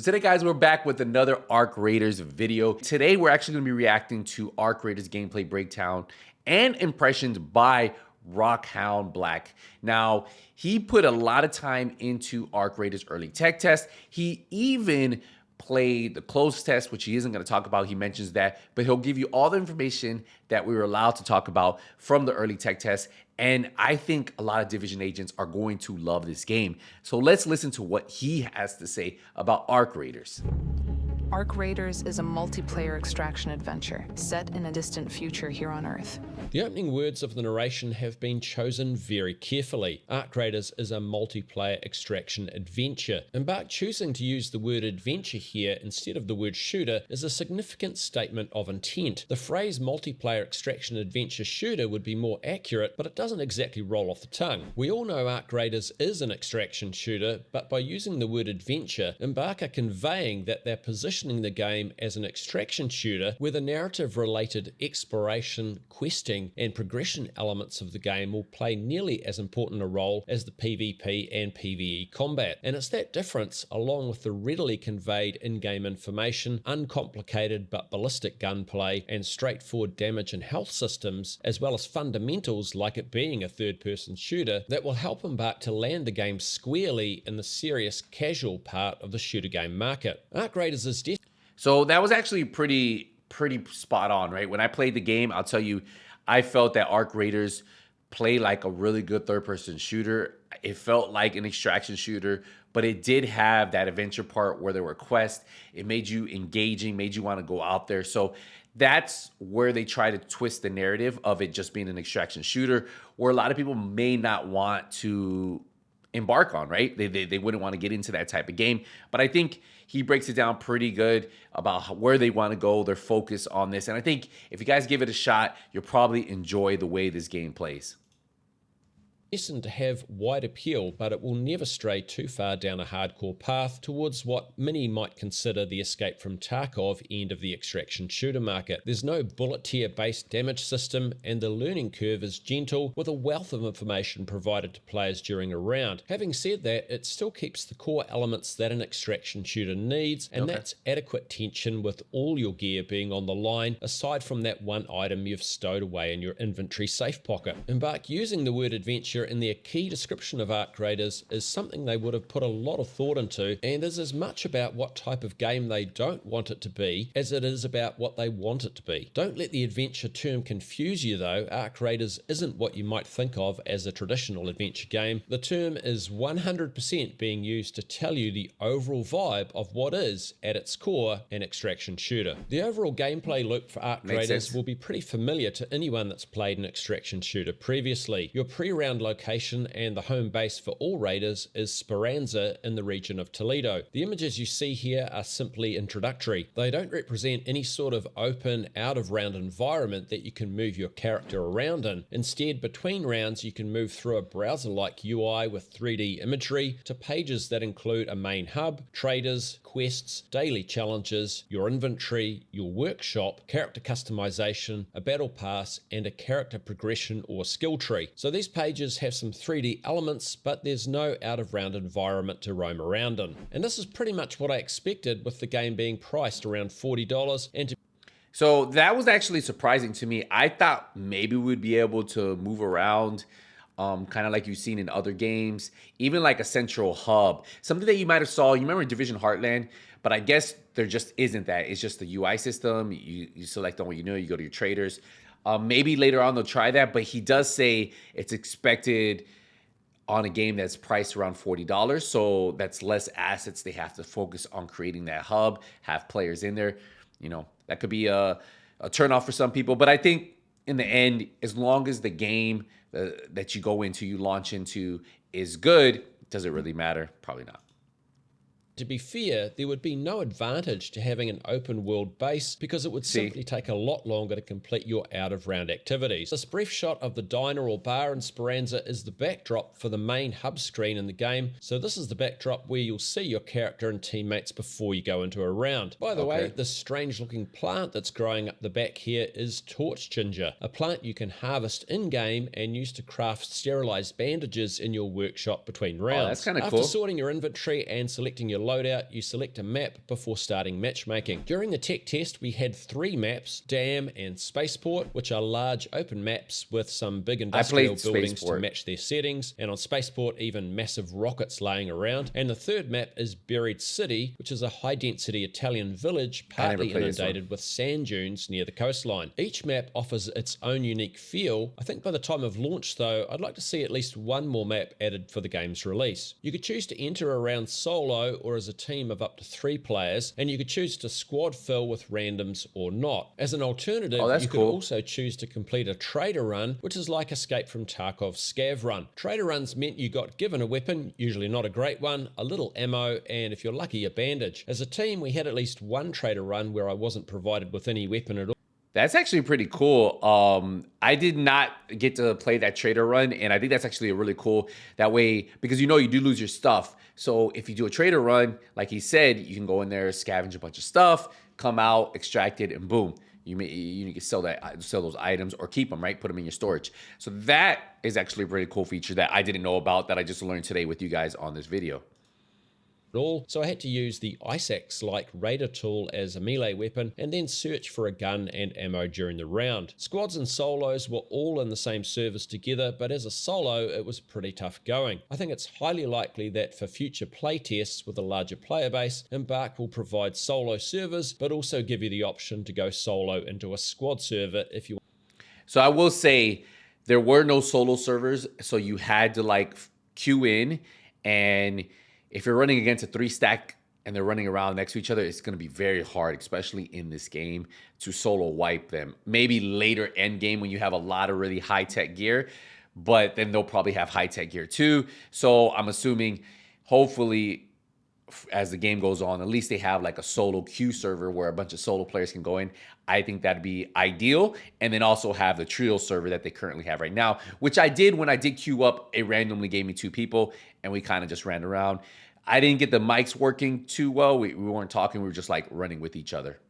Today guys, we're back with another Arc Raiders video. Today we're actually going to be reacting to Arc Raiders gameplay breakdown and impressions by Rockhound Black. Now, he put a lot of time into Arc Raiders early tech test. He even played the closed test, which he isn't going to talk about. He mentions that, but he'll give you all the information that we were allowed to talk about from the early tech test. And I think a lot of Division agents are going to love this game. So let's listen to what he has to say about Arc Raiders. Arc Raiders is a multiplayer extraction adventure set in a distant future here on Earth. The opening words of the narration have been chosen very carefully. Arc Raiders is a multiplayer extraction adventure, and by choosing to use the word adventure here instead of the word shooter is a significant statement of intent. The phrase multiplayer extraction adventure shooter would be more accurate, but it doesn't exactly roll off the tongue. We all know Arc Raiders is an extraction shooter, but by using the word adventure, Embark are conveying that they're positioning the game as an extraction shooter where the narrative-related exploration, questing, and progression elements of the game will play nearly as important a role as the PvP and PvE combat. And it's that difference, along with the readily conveyed in-game information, uncomplicated but ballistic gunplay, and straightforward damage and health systems, as well as fundamentals like it being a third-person shooter, that will help Embark to land the game squarely in the serious casual part of the shooter game market. Arc Raiders is So that was actually pretty spot on, right? When I played the game, I'll tell you, I felt that Arc Raiders play like a really good third-person shooter. It felt like an extraction shooter, but it did have that adventure part where there were quests. It made you engaging, made you want to go out there. So that's where they try to twist the narrative of it just being an extraction shooter, where a lot of people may not want to embark on, right? They wouldn't want to get into that type of game. But I think he breaks it down pretty good about where they want to go, their focus on this. And I think if you guys give it a shot, you'll probably enjoy the way this game plays. Destined to have wide appeal, but it will never stray too far down a hardcore path towards what many might consider the Escape from Tarkov end of the extraction shooter market. There's no bullet tier based damage system, and the learning curve is gentle with a wealth of information provided to players during a round. Having said that, it still keeps the core elements that an extraction shooter needs, and that's adequate tension with all your gear being on the line, aside from that one item you've stowed away in your inventory safe pocket. Embark using the word adventure in their key description of Arc Raiders is something they would have put a lot of thought into, and is as much about what type of game they don't want it to be as it is about what they want it to be. Don't let the adventure term confuse you though. Arc Raiders isn't what you might think of as a traditional adventure game. The term is 100% being used to tell you the overall vibe of what is, at its core, an extraction shooter. The overall gameplay loop for Arc Raiders will be pretty familiar to anyone that's played an extraction shooter previously. Your pre-round location and the home base for all raiders is Speranza in the region of Toledo. The images you see here are simply introductory. They don't represent any sort of open, out-of-round environment that you can move your character around in. Instead, between rounds, you can move through a browser-like UI with 3D imagery to pages that include a main hub, traders, quests, daily challenges, your inventory, your workshop, character customization, a battle pass, and a character progression or skill tree. So these pages have some 3D elements, but there's no out-of-round environment to roam around in. And this is pretty much what I expected, with the game being priced around $40 and So that was actually surprising to me. I thought maybe we'd be able to move around, kind of like you've seen in other games, even like a central hub, something that you might have saw. You remember Division Heartland, but I guess there just isn't that. It's just the UI system. You select on what you know, you go to your traders. Maybe later on they'll try that, but he does say it's expected on a game that's priced around $40. So that's less assets. They have to focus on creating that hub, have players in there. You know, that could be a turnoff for some people. But I think in the end, as long as the game that you go into, you launch into is good, does it really matter? Probably not. To be fair, there would be no advantage to having an open world base because it would simply take a lot longer to complete your out-of-round activities. This brief shot of the diner or bar in Speranza is the backdrop for the main hub screen in the game, so this is the backdrop where you'll see your character and teammates before you go into a round. By the way, this strange looking plant that's growing up the back here is torch ginger, a plant you can harvest in-game and use to craft sterilized bandages in your workshop between rounds. Oh, that's kind of cool. After sorting your inventory and selecting your loadout, you select a map before starting matchmaking. During the tech test, we had 3 maps, Dam and Spaceport, which are large open maps with some big industrial buildings to match their settings, and on Spaceport even massive rockets laying around. And the third map is Buried City, which is a high-density Italian village partly inundated with sand dunes near the coastline. Each map offers its own unique feel. I think by the time of launch though, I'd like to see at least one more map added for the game's release. You could choose to enter around solo or as a team of up to 3 players, and you could choose to squad fill with randoms or not. As an alternative, you could also choose to complete a trader run, which is like Escape from Tarkov's Scav run. Trader runs meant you got given a weapon, usually not a great one, a little ammo, and if you're lucky, a bandage. As a team, we had at least one trader run where I wasn't provided with any weapon at all. That's actually pretty cool. I did not get to play that trader run, and I think that's actually a really cool that way, because you do lose your stuff. So if you do a trader run, like he said, you can go in there, scavenge a bunch of stuff, come out, extract it, and boom, you can sell those items or keep them, right? Put them in your storage. So that is actually a pretty cool feature that I didn't know about, that I just learned today with you guys on this video. So I had to use the ice axe-like raider tool as a melee weapon and then search for a gun and ammo during the round. Squads and solos were all in the same servers together, but as a solo it was pretty tough going. I think it's highly likely that for future playtests with a larger player base, Embark will provide solo servers, but also give you the option to go solo into a squad server if you want. So I will say there were no solo servers, so you had to queue in, and if you're running against a 3-stack and they're running around next to each other, it's going to be very hard, especially in this game, to solo wipe them. Maybe later end game when you have a lot of really high-tech gear, but then they'll probably have high-tech gear too. So I'm assuming, hopefully, as the game goes on, at least they have like a solo queue server where a bunch of solo players can go in. I think that'd be ideal. And then also have the trio server that they currently have right now, which I did when I did queue up. It randomly gave me 2 people and we kind of just ran around. I didn't get the mics working too well. We weren't talking. We were just like running with each other.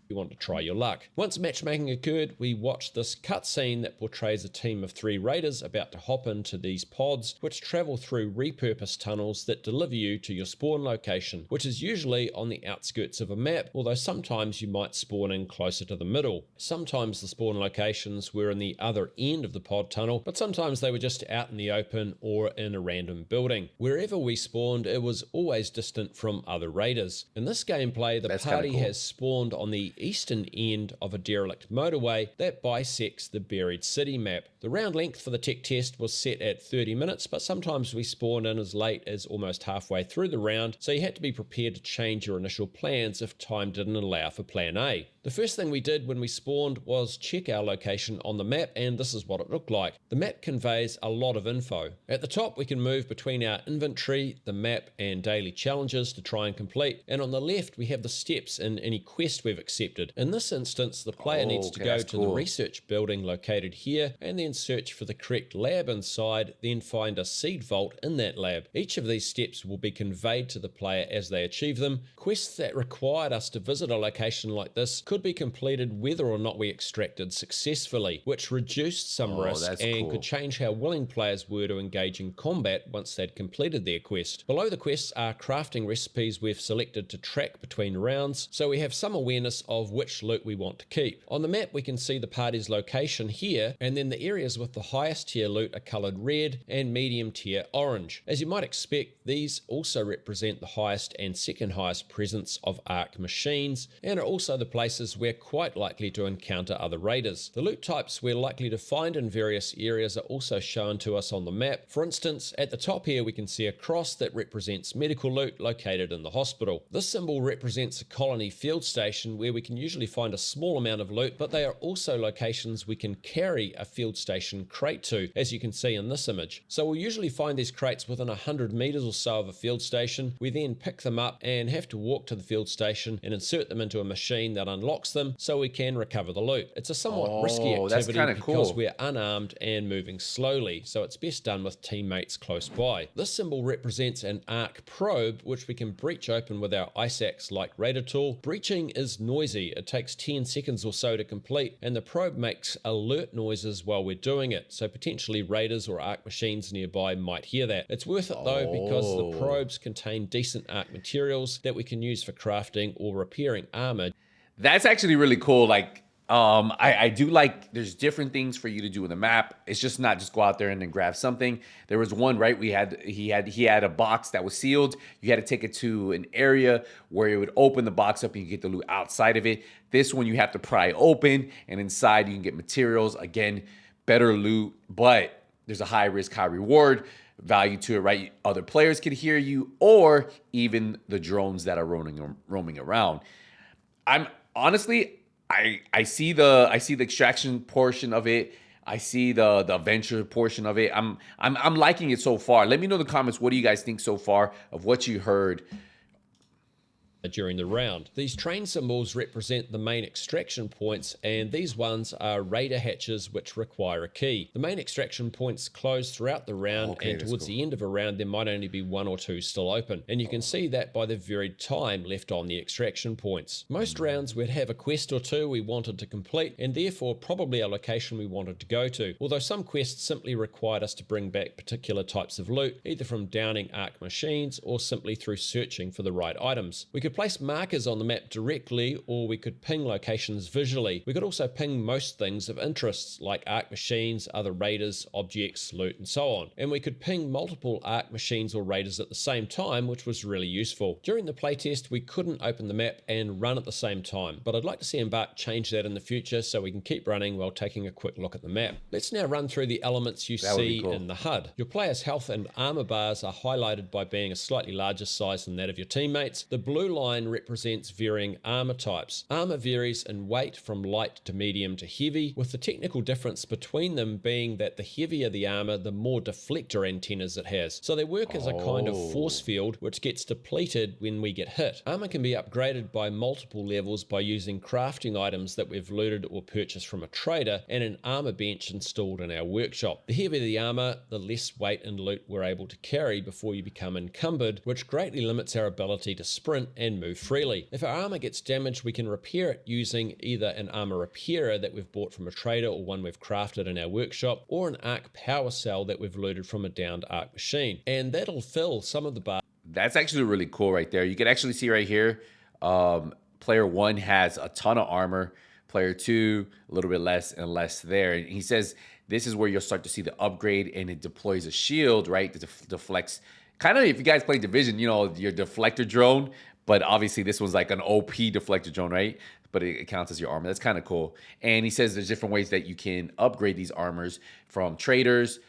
You want to try your luck. Once matchmaking occurred, we watched this cutscene that portrays a team of 3 raiders about to hop into these pods, which travel through repurposed tunnels that deliver you to your spawn location, which is usually on the outskirts of a map, although sometimes you might spawn in closer to the middle. Sometimes the spawn locations were in the other end of the pod tunnel, but sometimes they were just out in the open or in a random building. Wherever we spawned, it was always distant from other raiders. In this gameplay, the party has spawned on the eastern end of a derelict motorway that bisects the Buried City map. The round length for the tech test was set at 30 minutes, but sometimes we spawned in as late as almost halfway through the round, so you had to be prepared to change your initial plans if time didn't allow for plan A. The first thing we did when we spawned was check our location on the map, and this is what it looked like. The map conveys a lot of info. At the top, we can move between our inventory, the map, and daily challenges to try and complete, and on the left, we have the steps in any quest we've accepted. In this instance, the player needs to go to the research building located here, and then search for the correct lab inside, then find a seed vault in that lab. Each of these steps will be conveyed to the player as they achieve them. Quests that required us to visit a location like this could be completed whether or not we extracted successfully, which reduced some risk and could change how willing players were to engage in combat once they'd completed their quest. Below the quests are crafting recipes we've selected to track between rounds, so we have some awareness of which loot we want to keep. On the map, we can see the party's location here, and then the areas with the highest tier loot are coloured red and medium tier orange. As you might expect, these also represent the highest and second highest presence of ARC machines, and are also the places we're quite likely to encounter other raiders. The loot types we're likely to find in various areas are also shown to us on the map. For instance, at the top here we can see a cross that represents medical loot located in the hospital. This symbol represents a colony field station where we can usually find a small amount of loot, but they are also locations we can carry a field station crate to, as you can see in this image. So we'll usually find these crates within 100 meters or so of a field station. We then pick them up and have to walk to the field station and insert them into a machine that unlocks them so we can recover the loot. It's a somewhat risky activity because we're unarmed and moving slowly, so it's best done with teammates close by. This symbol represents an ARC probe which we can breach open with our ice axe like raider tool. Breaching is noise crazy. It takes 10 seconds or so to complete, and the probe makes alert noises while we're doing it, so potentially raiders or arc machines nearby might hear that. It's worth it though because the probes contain decent arc materials that we can use for crafting or repairing armor. That's actually really cool. Like, I do like there's different things for you to do in the map. It's just not just go out there and then grab something. There was one, right? He had a box that was sealed. You had to take it to an area where it would open the box up and you get the loot outside of it. This one you have to pry open, and inside you can get materials. Again, better loot, but there's a high risk, high reward value to it, right? Other players could hear you, or even the drones that are roaming around. I'm honestly, I see the extraction portion of it. I see the adventure portion of it. I'm liking it so far. Let me know in the comments, what do you guys think so far of what you heard during the round. These train symbols represent the main extraction points, and these ones are raider hatches which require a key. The main extraction points close throughout the round, and towards the end of a round there might only be 1 or 2 still open, and you can see that by the varied time left on the extraction points. Most rounds we'd have a quest or two we wanted to complete, and therefore probably a location we wanted to go to, although some quests simply required us to bring back particular types of loot, either from downing arc machines or simply through searching for the right items. We could place markers on the map directly, or we could ping locations visually. We could also ping most things of interest, like arc machines, other raiders, objects, loot, and so on. And we could ping multiple arc machines or raiders at the same time, which was really useful. During the playtest, we couldn't open the map and run at the same time, but I'd like to see Embark change that in the future so we can keep running while taking a quick look at the map. Let's now run through the elements you see in the HUD. Your player's health and armor bars are highlighted by being a slightly larger size than that of your teammates. The blue line represents varying armor types. Armor varies in weight from light to medium to heavy, with the technical difference between them being that the heavier the armor, the more deflector antennas it has. So they work as a kind of force field which gets depleted when we get hit. Armor can be upgraded by multiple levels by using crafting items that we've looted or purchased from a trader, and an armor bench installed in our workshop. The heavier the armor, the less weight and loot we're able to carry before you become encumbered, which greatly limits our ability to sprint and move freely. If our armor gets damaged, we can repair it using either an armor repairer that we've bought from a trader or one we've crafted in our workshop, or an arc power cell that we've looted from a downed arc machine, and that'll fill some of the bars. That's actually really cool right there. You can actually see right here, player 1 has a ton of armor, player 2 a little bit less and less there. And he says this is where you'll start to see the upgrade, and it deploys a shield, right, that deflects. Kind of, if you guys play Division, you know, your deflector drone, but obviously this one's like an OP deflector drone, right? But it counts as your armor. That's kind of cool. And he says there's different ways that you can upgrade these armors from traders,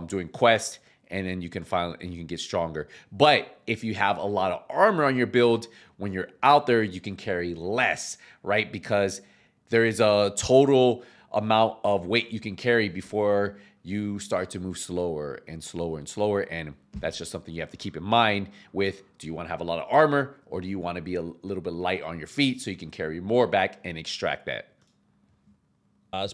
doing quests, and then you can get stronger. But if you have a lot of armor on your build, when you're out there, you can carry less, right? Because there is a total amount of weight you can carry before you start to move slower and slower and slower. And that's just something you have to keep in mind with, do you want to have a lot of armor, or do you want to be a little bit light on your feet so you can carry more back and extract that?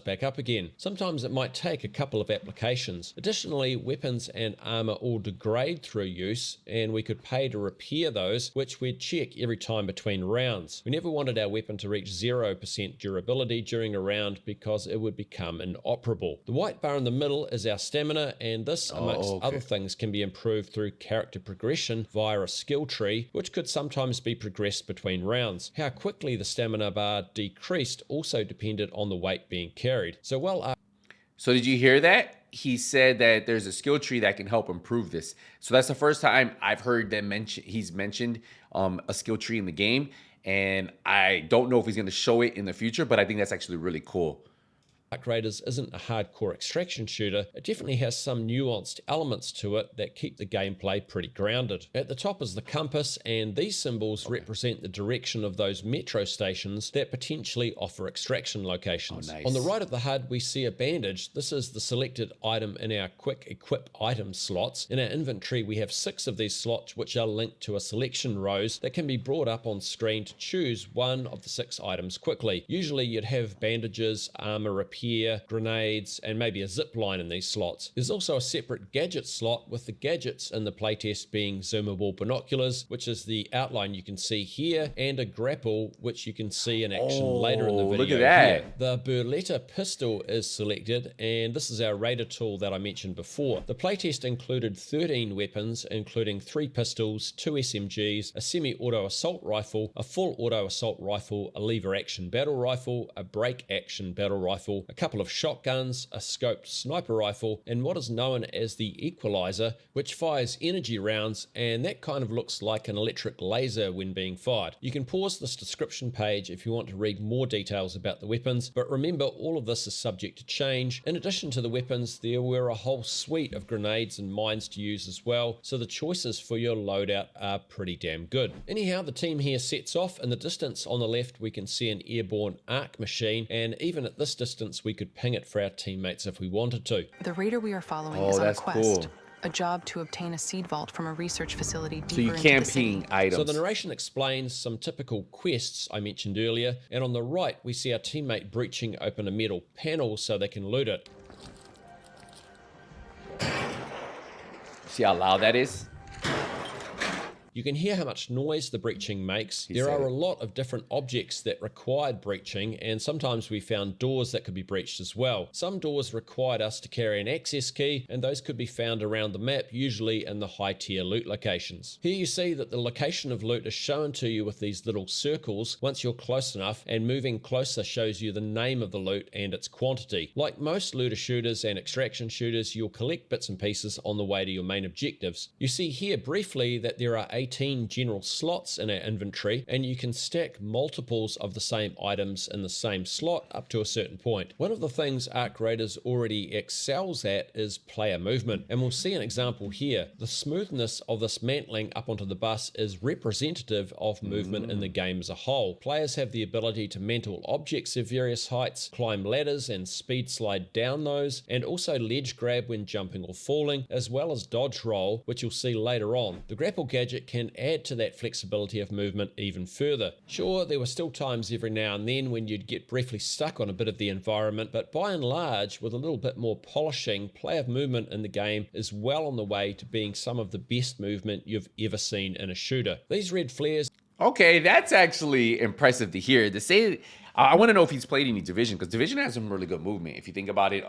Back up again. Sometimes it might take a couple of applications. Additionally, weapons and armor all degrade through use, and we could pay to repair those, which we'd check every time between rounds. We never wanted our weapon to reach 0% durability during a round because it would become inoperable. The white bar in the middle is our stamina, and this, amongst other things, can be improved through character progression via a skill tree, which could sometimes be progressed between rounds. How quickly the stamina bar decreased also depended on the weight being carried. So did you hear that? He said that there's a skill tree that can help improve this. So that's the first time I've heard them he's mentioned a skill tree in the game, and I don't know if he's going to show it in the future, but I think that's actually really cool. Arc Raiders isn't a hardcore extraction shooter. It definitely has some nuanced elements to it that keep the gameplay pretty grounded. At the top is the compass, and these symbols represent the direction of those metro stations that potentially offer extraction locations. Nice. On the right of the HUD, we see a bandage. This is the selected item in our quick equip item slots. In our inventory, we have 6 of these slots, which are linked to a selection rows that can be brought up on screen to choose one of the 6 items quickly. Usually you'd have bandages, armor repair, here, grenades, and maybe a zip line in these slots. There's also a separate gadget slot, with the gadgets in the playtest being zoomable binoculars, which is the outline you can see here, and a grapple, which you can see in action later in the video. Look at that. Here. The Beretta pistol is selected, and this is our raider tool that I mentioned before. The playtest included 13 weapons, including 3 pistols, 2 SMGs, a semi-auto assault rifle, a full auto assault rifle, a lever action battle rifle, a break action battle rifle, a couple of shotguns, a scoped sniper rifle, and what is known as the equalizer, which fires energy rounds, and that kind of looks like an electric laser when being fired. You can pause this description page if you want to read more details about the weapons, but remember, all of this is subject to change. In addition to the weapons, there were a whole suite of grenades and mines to use as well, so the choices for your loadout are pretty damn good. Anyhow, the team here sets off. In the distance on the left, we can see an airborne arc machine, and even at this distance, we could ping it for our teammates if we wanted to. The raider we are following is on a that's quest. cool. A job to obtain a seed vault from a research facility deeper So you into can't the city. ping items. So the narration explains some typical quests I mentioned earlier, and on the right we see our teammate breaching open a metal panel so they can loot it. See how loud that is? You can hear how much noise the breaching makes. There are a lot of different objects that required breaching, and sometimes we found doors that could be breached as well. Some doors required us to carry an access key, and those could be found around the map, usually in the high tier loot locations. Here you see that the location of loot is shown to you with these little circles once you're close enough, and moving closer shows you the name of the loot and its quantity. Like most looter shooters and extraction shooters, you'll collect bits and pieces on the way to your main objectives. You see here briefly that there are 18 general slots in our inventory, and you can stack multiples of the same items in the same slot up to a certain point. One of the things Arc Raiders already excels at is player movement, and we'll see an example here. The smoothness of this mantling up onto the bus is representative of movement in the game as a whole. Players have the ability to mantle objects of various heights, climb ladders and speed slide down those, and also ledge grab when jumping or falling, as well as dodge roll, which you'll see later on. The grapple gadget can add to that flexibility of movement even further. Sure, there were still times every now and then when you'd get briefly stuck on a bit of the environment, but by and large, with a little bit more polishing, player movement in the game is well on the way to being some of the best movement you've ever seen in a shooter. These red flares... Okay, that's actually impressive to hear. To say, I want to know if he's played any Division, because Division has some really good movement. If you think about it,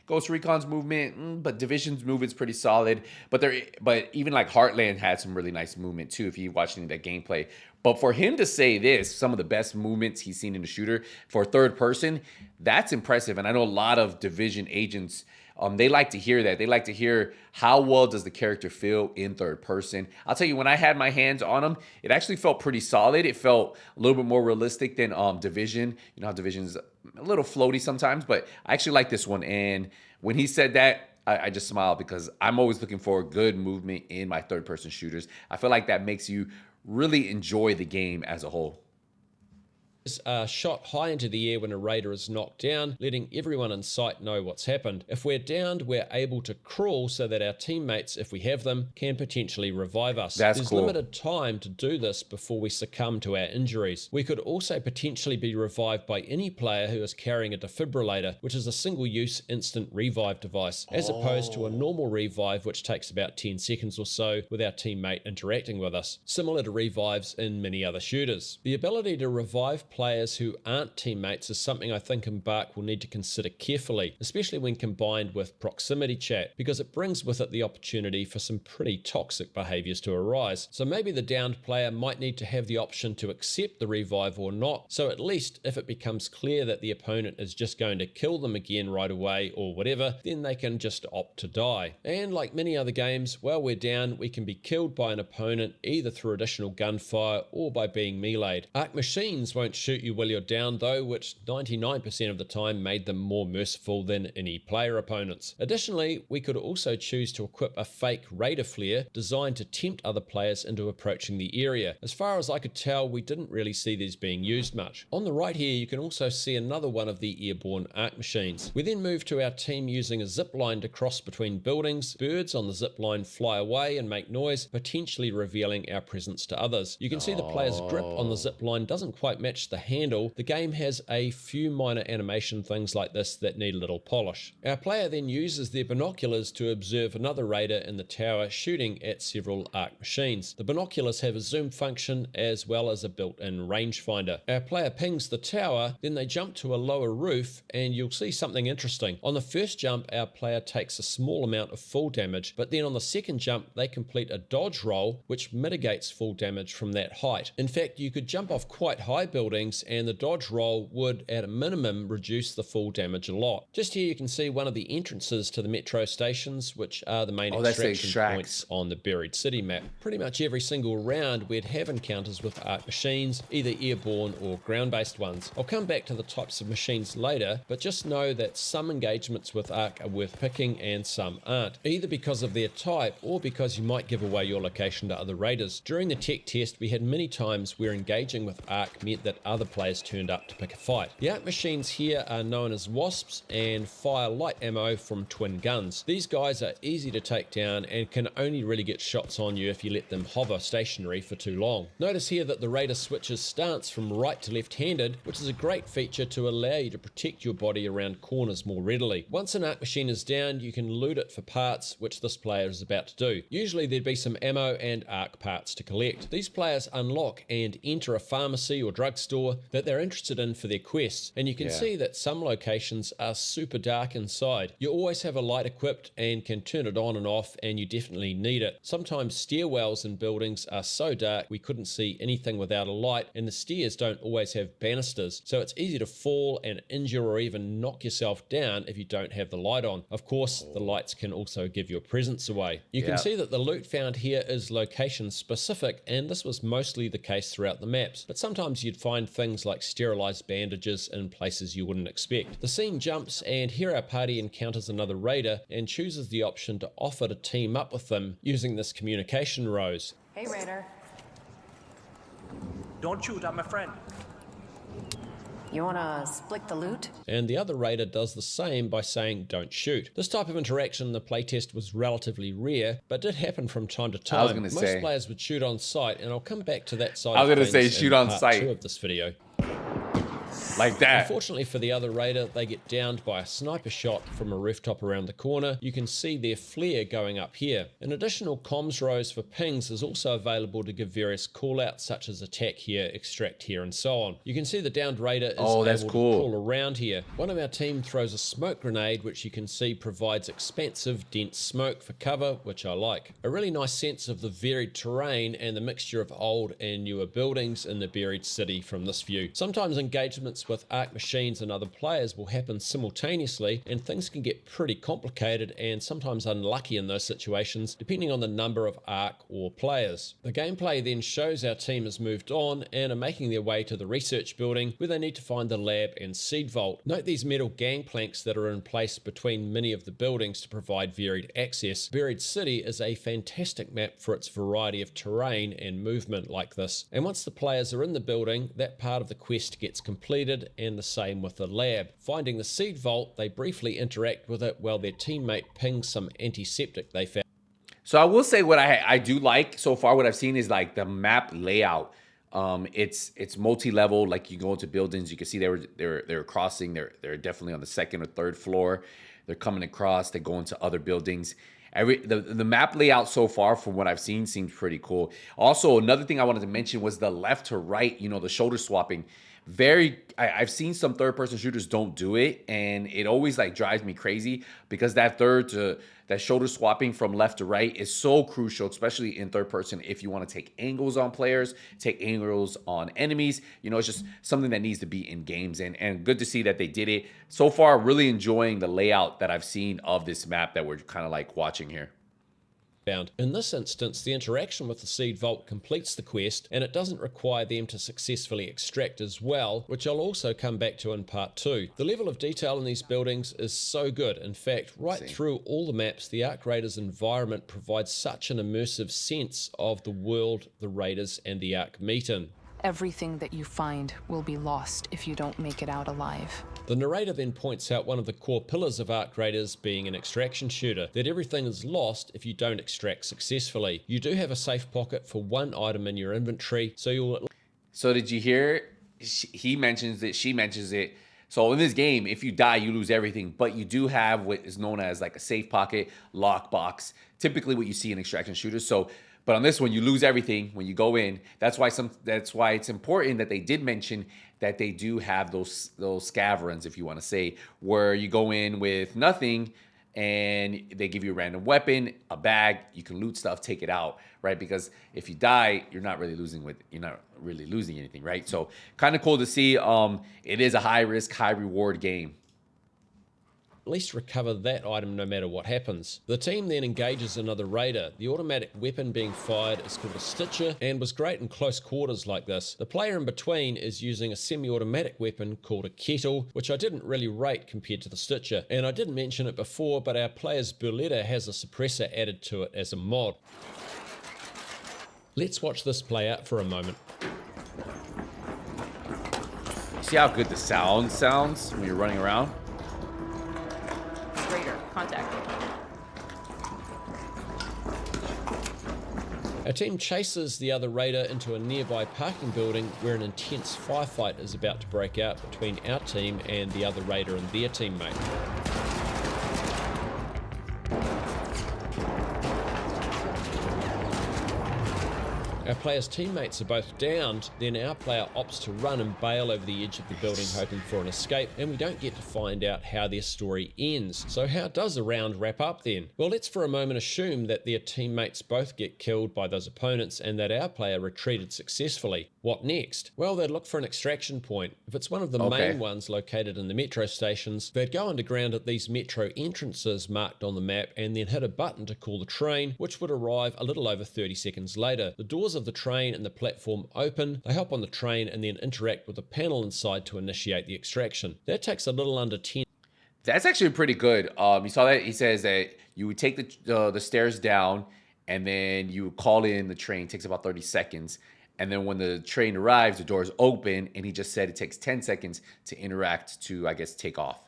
Ghost Recon's movement, but Division's movement's pretty solid. But even like Heartland had some really nice movement too, if you watch any of that gameplay. But for him to say this, some of the best movements he's seen in a shooter for third person, that's impressive. And I know a lot of Division agents, they like to hear that. They like to hear how well does the character feel in third person. I'll tell you, when I had my hands on him, it actually felt pretty solid. It felt a little bit more realistic than Division. You know how Division's a little floaty sometimes, but I actually like this one. And when he said that, I just smiled, because I'm always looking for good movement in my third person shooters. I feel like that makes you really enjoy the game as a whole. Shot high into the air when a raider is knocked down, letting everyone in sight know what's happened. If we're downed, we're able to crawl so that our teammates, if we have them, can potentially revive us. There's cool. limited time to do this before we succumb to our injuries. We could also potentially be revived by any player who is carrying a defibrillator, which is a single-use instant revive device, as opposed to a normal revive which takes about 10 seconds or so with our teammate interacting with us, similar to revives in many other shooters. The ability to revive players who aren't teammates is something I think Embark will need to consider carefully, especially when combined with proximity chat, because it brings with it the opportunity for some pretty toxic behaviors to arise. So maybe the downed player might need to have the option to accept the revive or not, so at least if it becomes clear that the opponent is just going to kill them again right away or whatever, then they can just opt to die. And like many other games, while we're down, we can be killed by an opponent either through additional gunfire or by being meleeed. Arc machines won't shoot you while you're down though, which 99% of the time made them more merciful than any player opponents. Additionally, we could also choose to equip a fake raider flare designed to tempt other players into approaching the area. As far as I could tell, we didn't really see these being used much. On the right here, you can also see another one of the airborne arc machines. We then move to our team using a zip line to cross between buildings. Birds on the zip line fly away and make noise, potentially revealing our presence to others. You can see the player's grip on the zip line doesn't quite match the handle, the game has a few minor animation things like this that need a little polish. Our player then uses their binoculars to observe another raider in the tower shooting at several arc machines. The binoculars have a zoom function as well as a built-in rangefinder. Our player pings the tower, then they jump to a lower roof, and you'll see something interesting. On the first jump, our player takes a small amount of fall damage, but then on the second jump, they complete a dodge roll, which mitigates fall damage from that height. In fact, you could jump off quite high buildings, and the dodge roll would, at a minimum, reduce the fall damage a lot. Just here you can see one of the entrances to the metro stations, which are the main extraction points on the Buried City map. Pretty much every single round we'd have encounters with arc machines, either airborne or ground-based ones. I'll come back to the types of machines later, but just know that some engagements with arc are worth picking and some aren't, either because of their type or because you might give away your location to other raiders. During the tech test, we had many times where engaging with arc meant that other players turned up to pick a fight. The arc machines here are known as wasps and fire light ammo from twin guns. These guys are easy to take down and can only really get shots on you if you let them hover stationary for too long. Notice here that the raider switches stance from right to left-handed, which is a great feature to allow you to protect your body around corners more readily. Once an arc machine is down, you can loot it for parts, which this player is about to do. Usually there'd be some ammo and arc parts to collect. These players unlock and enter a pharmacy or drugstore that they're interested in for their quests, and you can see that some locations are super dark inside. You always have a light equipped and can turn it on and off, and you definitely need it. Sometimes stairwells in buildings are so dark we couldn't see anything without a light, and the stairs don't always have banisters, so it's easy to fall and injure or even knock yourself down if you don't have the light on. Of course, the lights can also give your presence away. You can see that the loot found here is location specific, and this was mostly the case throughout the maps, but sometimes you'd find things like sterilized bandages in places you wouldn't expect. The scene jumps, and here our party encounters another raider and chooses the option to offer to team up with them using this communication rose. Hey, Raider. Don't shoot, I'm a friend. You wanna split the loot? And the other raider does the same by saying don't shoot. This type of interaction in the playtest was relatively rare, but did happen from time to time. Most players would shoot on sight, and I'll come back to that side of things shoot on part sight 2 of this video. Like that. Unfortunately for the other raider, they get downed by a sniper shot from a rooftop around the corner. You can see their flare going up here. An additional comms rose for pings is also available to give various callouts such as attack here, extract here, and so on. You can see the downed raider is able to crawl around here. One of our team throws a smoke grenade, which you can see provides expansive, dense smoke for cover, which I like. A really nice sense of the varied terrain and the mixture of old and newer buildings in the buried city from this view. Sometimes engagements with arc machines and other players will happen simultaneously, and things can get pretty complicated and sometimes unlucky in those situations depending on the number of arc or players. The gameplay then shows our team has moved on and are making their way to the research building where they need to find the lab and seed vault. Note these metal gangplanks that are in place between many of the buildings to provide varied access. Buried City is a fantastic map for its variety of terrain and movement like this, and once the players are in the building, that part of the quest gets completed, and the same with the lab. Finding the seed vault, they briefly interact with it while their teammate pings some antiseptic they found. So I will say what I do like so far, what I've seen is like the map layout. It's multi-level. Like you go into buildings, you can see they're crossing. They're definitely on the second or third floor. They're coming across. They go into other buildings. The map layout so far, from what I've seen, seems pretty cool. Also, another thing I wanted to mention was the left to right. You know, the shoulder swapping. I've seen some third-person shooters don't do it, and it always like drives me crazy because that shoulder swapping from left to right is so crucial, especially in third person. If you want to take angles on players, take angles on enemies, you know, it's just something that needs to be in games, and good to see that they did it. So far, really enjoying the layout that I've seen of this map that we're kind of like watching here. In this instance, the interaction with the seed vault completes the quest, and it doesn't require them to successfully extract as well, which I'll also come back to in part 2. The level of detail in these buildings is so good. In fact, through all the maps, the Ark Raiders environment provides such an immersive sense of the world the Raiders and the Ark meet in. Everything that you find will be lost if you don't make it out alive. The narrator then points out one of the core pillars of Ark Raiders being an extraction shooter, that everything is lost if you don't extract successfully. You do have a safe pocket for one item in your inventory, so you'll... So did you hear he mentions it, she mentions it. So in this game, if you die, you lose everything, but you do have what is known as like a safe pocket, lockbox, typically what you see in extraction shooters. So, but on this one, you lose everything when you go in. That's why it's important that they did mention that they do have those scaverns, if you want to say, where you go in with nothing and they give you a random weapon, a bag, you can loot stuff, take it out, right? Because if you die, you're not really losing anything, right? So kind of cool to see. It is a high risk, high reward game. At least recover that item no matter what happens. The team then engages another raider. The automatic weapon being fired is called a Stitcher and was great in close quarters like this. The player in between is using a semi-automatic weapon called a Kettle, which I didn't really rate compared to the Stitcher. And I didn't mention it before, but our player's Berletta has a suppressor added to it as a mod. Let's watch this play out for a moment. See how good the sound sounds when you're running around? Raider, contact. Our team chases the other raider into a nearby parking building where an intense firefight is about to break out between our team and the other raider and their teammate. Our player's teammates are both downed, then our player opts to run and bail over the edge of the building hoping for an escape, and we don't get to find out how their story ends. So how does a round wrap up then? Well, let's for a moment assume that their teammates both get killed by those opponents and that our player retreated successfully. What next? Well, they'd look for an extraction point. If it's one of the main ones located in the metro stations, they'd go underground at these metro entrances marked on the map and then hit a button to call the train, which would arrive a little over 30 seconds later. The doors of the train and the platform open, they hop on the train and then interact with a panel inside to initiate the extraction. That takes a little under 10. That's actually pretty good. You saw that he says that you would take the stairs down and then you would call in the train. It takes about 30 seconds. And then when the train arrives, the doors open, and he just said it takes 10 seconds to interact to, I guess, take off.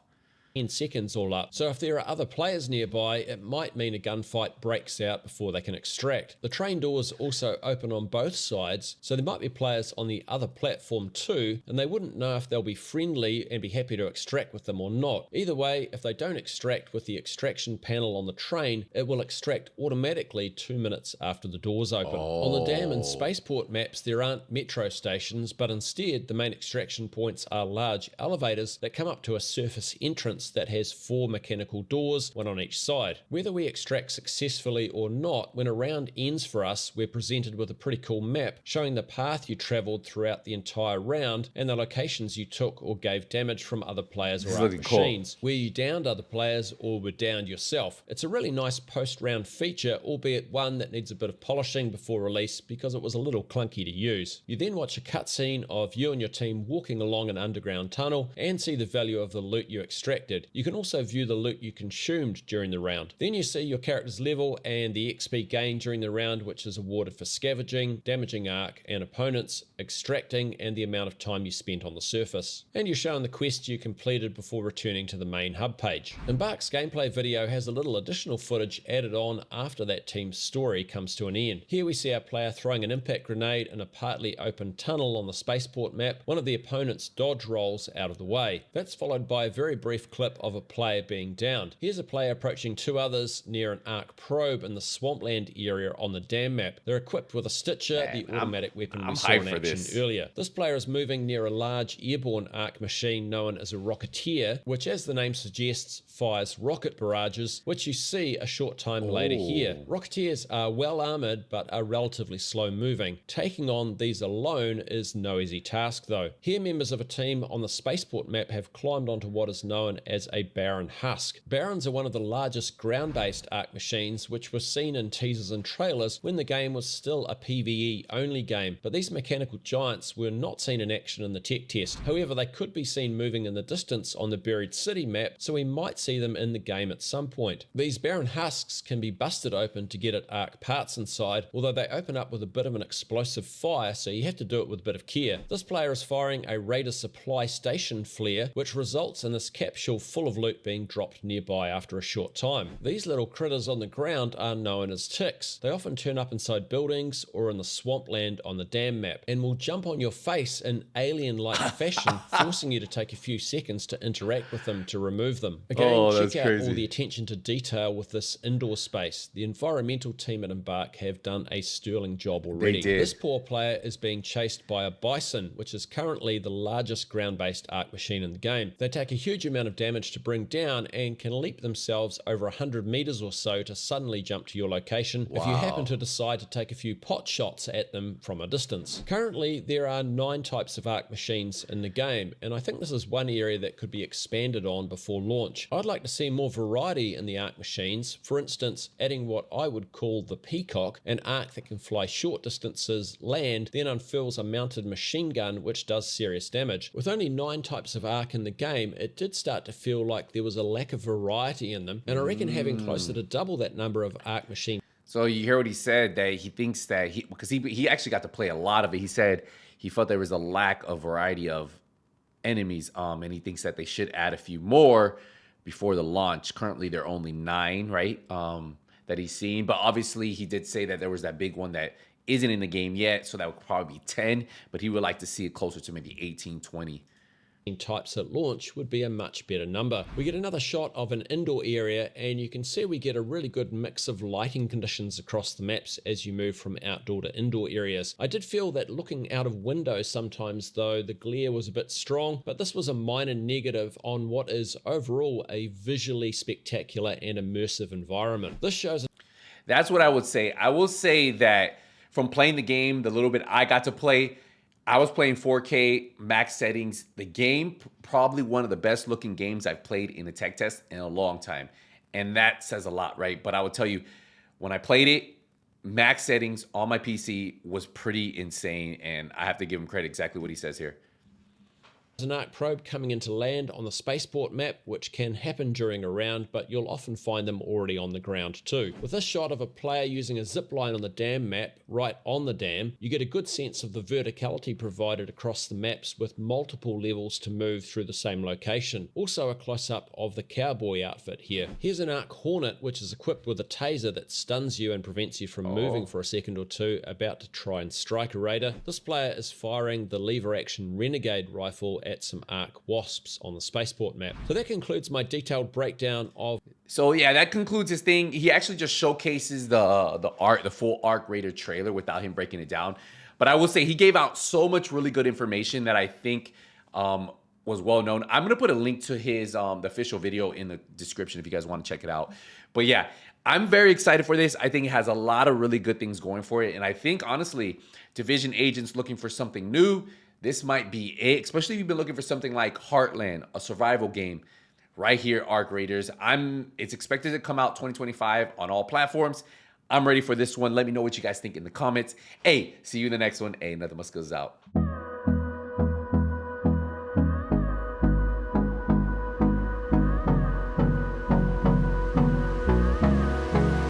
10 seconds all up. So if there are other players nearby, it might mean a gunfight breaks out before they can extract. The train doors also open on both sides, so there might be players on the other platform too, and they wouldn't know if they'll be friendly and be happy to extract with them or not. Either way, if they don't extract with the extraction panel on the train, it will extract automatically 2 minutes after the doors open. On the dam and spaceport maps, there aren't metro stations, but instead the main extraction points are large elevators that come up to a surface entrance that has 4 mechanical doors, one on each side. Whether we extract successfully or not, when a round ends for us, we're presented with a pretty cool map showing the path you traveled throughout the entire round and the locations you took or gave damage from other players or other machines, where you downed other players or were downed yourself. It's a really nice post-round feature, albeit one that needs a bit of polishing before release because it was a little clunky to use. You then watch a cutscene of you and your team walking along an underground tunnel and see the value of the loot you extracted. You can also view the loot you consumed during the round. Then you see your character's level and the XP gained during the round, which is awarded for scavenging, damaging arc and opponents, extracting, and the amount of time you spent on the surface. And you're shown the quests you completed before returning to the main hub page. Embark's gameplay video has a little additional footage added on after that team's story comes to an end. Here we see our player throwing an impact grenade in a partly open tunnel on the spaceport map. One of the opponent's dodge rolls out of the way. That's followed by a very brief clip of a player being downed. Here's a player approaching 2 others near an arc probe in the swampland area on the dam map. They're equipped with a Stitcher, the automatic weapon we saw in action earlier. This player is moving near a large airborne arc machine known as a Rocketeer, which, as the name suggests, fires rocket barrages, which you see a short time later here. Rocketeers are well armored but are relatively slow moving. Taking on these alone is no easy task though. Here members of a team on the spaceport map have climbed onto what is known as a Baron Husk. Barons are one of the largest ground-based arc machines, which were seen in teasers and trailers when the game was still a PvE only game, but these mechanical giants were not seen in action in the tech test. However, they could be seen moving in the distance on the Buried City map, so we might see them in the game at some point. These Baron Husks can be busted open to get at arc parts inside, although they open up with a bit of an explosive fire, so you have to do it with a bit of care. This player is firing a Raider supply station flare, which results in this capsule full of loot being dropped nearby after a short time. These little critters on the ground are known as ticks. They often turn up inside buildings or in the swampland on the dam map and will jump on your face in alien-like fashion, forcing you to take a few seconds to interact with them to remove them. Again, check out all the attention to detail with this indoor space. The environmental team at Embark have done a sterling job already. This poor player is being chased by a bison, which is currently the largest ground-based arc machine in the game. They take a huge amount of damage to bring down and can leap themselves over 100 meters or so to suddenly jump to your location if you happen to decide to take a few pot shots at them from a distance. Currently, there are 9 types of arc machines in the game, and I think this is one area that could be expanded on before launch. I'd like to see more variety in the arc machines, for instance, adding what I would call the Peacock, an arc that can fly short distances, land, then unfurls a mounted machine gun which does serious damage. With only 9 types of arc in the game, it did start to feel like there was a lack of variety in them, and I reckon having closer to double that number of arc machines. So you hear what he said, that he thinks that because he actually got to play a lot of it. He said he felt there was a lack of variety of enemies, and he thinks that they should add a few more before the launch. Currently, there are only 9, right, that he's seen. But obviously, he did say that there was that big one that isn't in the game yet, so that would probably be 10. But he would like to see it closer to maybe 18, 20. Types at launch would be a much better number. We get another shot of an indoor area, and you can see we get a really good mix of lighting conditions across the maps as you move from outdoor to indoor areas. I did feel that looking out of windows sometimes, though, the glare was a bit strong, but this was a minor negative on what is overall a visually spectacular and immersive environment. This shows. That's what I would say. I will say that from playing the game, the little bit I got to play, I was playing 4K max settings. The game, probably one of the best looking games I've played in a tech test in a long time. And that says a lot, right? But I will tell you, when I played it, max settings on my PC was pretty insane. And I have to give him credit exactly what he says here. An arc probe coming into land on the spaceport map, which can happen during a round, but you'll often find them already on the ground too. With this shot of a player using a zip line on the dam map, right on the dam, you get a good sense of the verticality provided across the maps with multiple levels to move through the same location. Also a close-up of the cowboy outfit here. Here's an arc hornet, which is equipped with a taser that stuns you and prevents you from moving for a second or two, about to try and strike a raider. This player is firing the lever action renegade rifle at some arc wasps on the spaceport map. So that concludes my detailed breakdown of. So yeah, that concludes his thing. He actually just showcases the full Arc Raider trailer without him breaking it down. But I will say he gave out so much really good information that I think was well known. I'm gonna put a link to his the official video in the description if you guys want to check it out. But yeah, I'm very excited for this. I think it has a lot of really good things going for it, and I think honestly, Division agents looking for something new, this might be it, especially if you've been looking for something like Heartland, a survival game. Right here, Arc Raiders. It's expected to come out 2025 on all platforms. I'm ready for this one. Let me know what you guys think in the comments. Hey, see you in the next one. Hey, NothingButSkillz out.